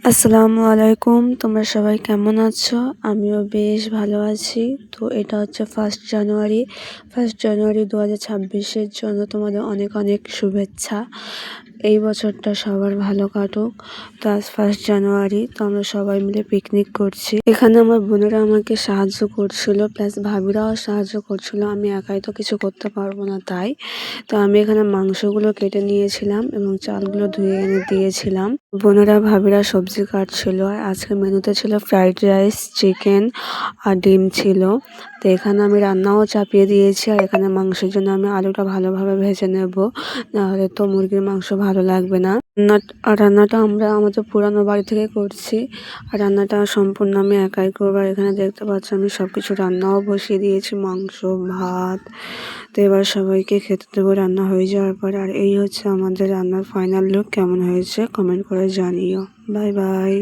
আসসালামু আলাইকুম, তোমরা সবাই কেমন আছো? আমিও বেশ ভালো আছি। তো এটা হচ্ছে 1 জানুয়ারি। 1 জানুয়ারি 2026-এর জন্য তোমাদের অনেক অনেক শুভেচ্ছা। এই বছরটা সবার ভালো কাটুক। তো আজ 1 জানুয়ারি, তো আমরা সবাই মিলে পিকনিক করছি। এখানে আমার বোনেরা আমাকে সাহায্য করছিল, প্লাস ভাবিরাও সাহায্য করছিল। আমি একাই তো কিছু করতে পারবো না, তাই তো আমি এখানে মাংসগুলো কেটে নিয়েছিলাম এবং চালগুলো ধুয়ে এনে দিয়েছিলাম। বোনেরা ভাবিরা সবজি কাটছিল। আর আজকে মেনুতে ছিল ফ্রাইড রাইস, চিকেন আর ডিম ছিল। তো এখানে আমি রান্নাও চাপিয়ে দিয়েছি। আর এখানে মাংসের জন্য আমি আলুটা ভালোভাবে ভেজে নেব, নাহলে তো মুরগির মাংস ভালো লাগবে না। রান্নাটা আমরা আমাদের পুরানো বাড়ি থেকে করছি। আর রান্নাটা সম্পূর্ণ আমি একাই করবো। আর এখানে দেখতে পাচ্ছি আমি সবকিছু রান্নাও বসিয়ে দিয়েছি, মাংস, ভাত। তো এবার সবাইকে খেতে দেবো রান্না হয়ে যাওয়ার পর। আর এই হচ্ছে আমাদের রান্নার ফাইনাল লুক। কেমন হয়েছে কমেন্ট করে জানিও। Bye bye.